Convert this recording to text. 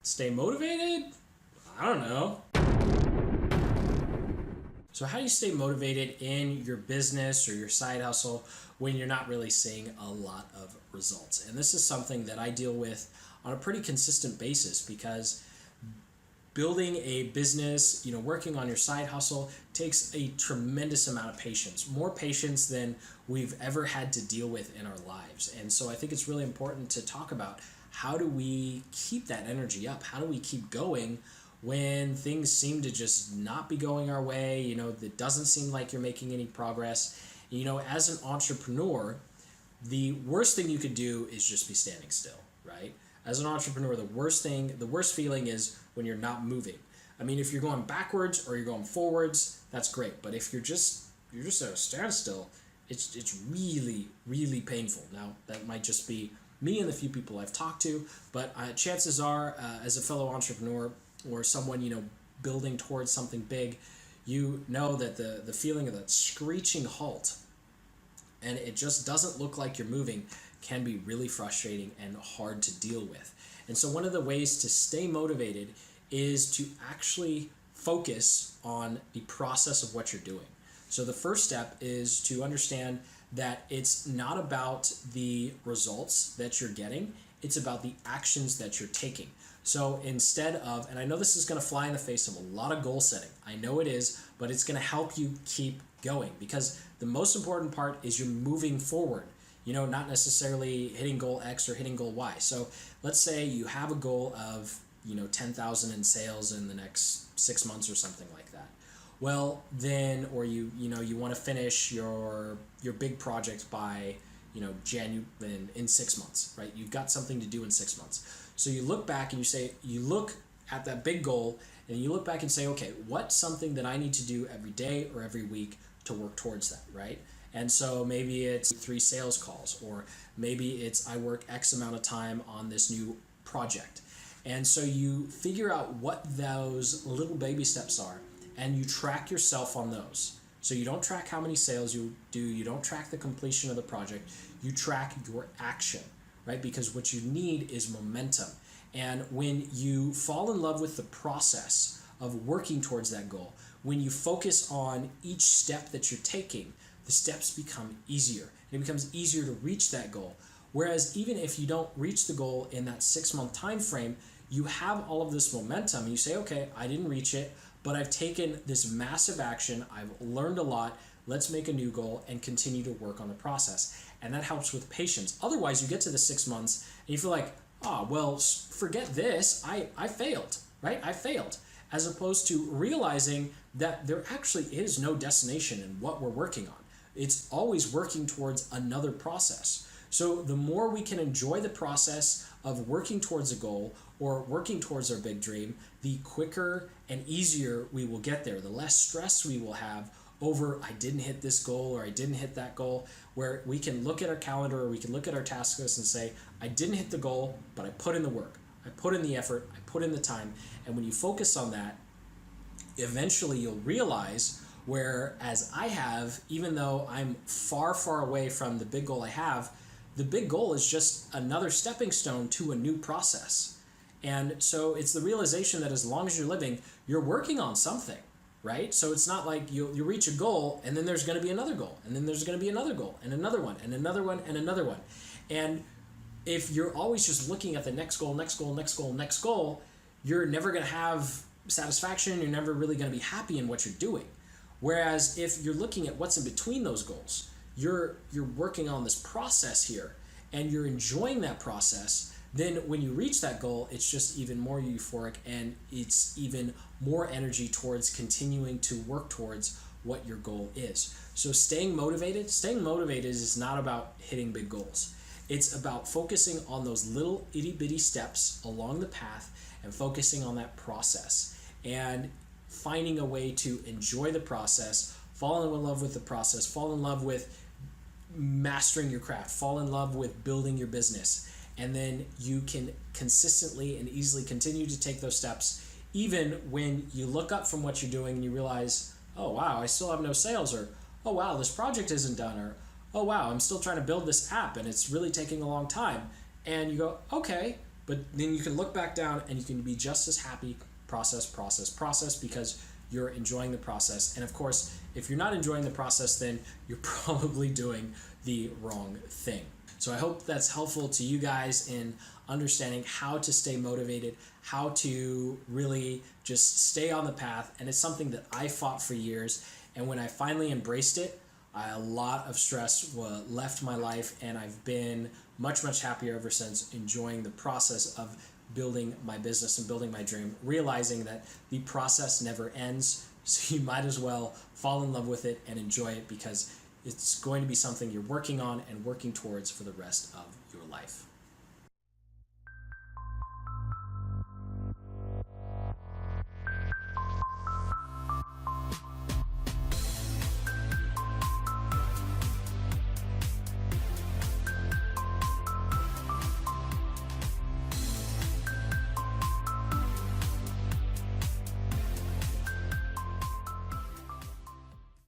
Stay motivated? I don't know. So how do you stay motivated in your business or your side hustle when you're not really seeing a lot of results? And this is something that I deal with on a pretty consistent basis, because building a business, working on your side hustle takes a tremendous amount of patience, more patience than we've ever had to deal with in our lives. And so I think it's really important to talk about, how do we keep that energy up? How do we keep going when things seem to just not be going our way? It doesn't seem like you're making any progress. As an entrepreneur, the worst thing you could do is just be standing still, right? As an entrepreneur, the worst feeling is when you're not moving. I mean, if you're going backwards or you're going forwards, that's great. But if you're just at a standstill, it's really, really painful. Now, that might just be me and the few people I've talked to, but chances are, as a fellow entrepreneur or someone, building towards something big, that the feeling of that screeching halt and it just doesn't look like you're moving can be really frustrating and hard to deal with. And so one of the ways to stay motivated is to actually focus on the process of what you're doing. So the first step is to understand that it's not about the results that you're getting, it's about the actions that you're taking. So instead of, and I know this is going to fly in the face of a lot of goal setting, I know it is, but it's going to help you keep going, because the most important part is you're moving forward, not necessarily hitting goal X or hitting goal Y. So let's say you have a goal of, 10,000 in sales in the next 6 months or something like that. Well, then, or you want to finish your big project by, in 6 months, right? You've got something to do in 6 months. So you look back and you look at that big goal and you look back and say, okay, what's something that I need to do every day or every week to work towards that, right? And so maybe it's 3 sales calls, or maybe it's I work X amount of time on this new project. And so you figure out what those little baby steps are, and you track yourself on those. So you don't track how many sales you do, you don't track the completion of the project, you track your action, right? Because what you need is momentum. And when you fall in love with the process of working towards that goal, when you focus on each step that you're taking, the steps become easier. And it becomes easier to reach that goal. Whereas even if you don't reach the goal in that 6-month time frame, you have all of this momentum and you say, okay, I didn't reach it, but I've taken this massive action, I've learned a lot, let's make a new goal and continue to work on the process. And that helps with patience. Otherwise, you get to the 6 months and you feel like, forget this, I failed, right? I failed. As opposed to realizing that there actually is no destination in what we're working on. It's always working towards another process. So the more we can enjoy the process of working towards a goal or working towards our big dream, the quicker and easier we will get there. The less stress we will have over, I didn't hit this goal or I didn't hit that goal, where we can look at our calendar or we can look at our task list and say, I didn't hit the goal, but I put in the work. I put in the effort, I put in the time. And when you focus on that, eventually you'll realize, whereas I have, even though I'm far, far away from the big goal I have, the big goal is just another stepping stone to a new process. And so it's the realization that as long as you're living, you're working on something, right? So it's not like you reach a goal and then there's going to be another goal, and then there's going to be another goal, and another one, and another one, and another one. And if you're always just looking at the next goal, next goal, next goal, next goal, you're never going to have satisfaction. You're never really going to be happy in what you're doing. Whereas if you're looking at what's in between those goals, you're working on this process here and you're enjoying that process, then when you reach that goal, it's just even more euphoric and it's even more energy towards continuing to work towards what your goal is. So staying motivated is not about hitting big goals. It's about focusing on those little itty bitty steps along the path and focusing on that process and finding a way to enjoy the process, fall in love with the process, fall in love with mastering your craft, fall in love with building your business. And then you can consistently and easily continue to take those steps, even when you look up from what you're doing and you realize, oh wow, I still have no sales, or oh wow, this project isn't done, or oh wow, I'm still trying to build this app and it's really taking a long time. And you go, okay, But then you can look back down and you can be just as happy. Process, because you're enjoying the process. And of course, if you're not enjoying the process, then you're probably doing the wrong thing. So I hope that's helpful to you guys in understanding how to stay motivated, how to really just stay on the path. And it's something that I fought for years. And when I finally embraced it, a lot of stress left my life, and I've been much, much happier ever since, enjoying the process of building my business and building my dream, realizing that the process never ends. So you might as well fall in love with it and enjoy it, because it's going to be something you're working on and working towards for the rest of your life.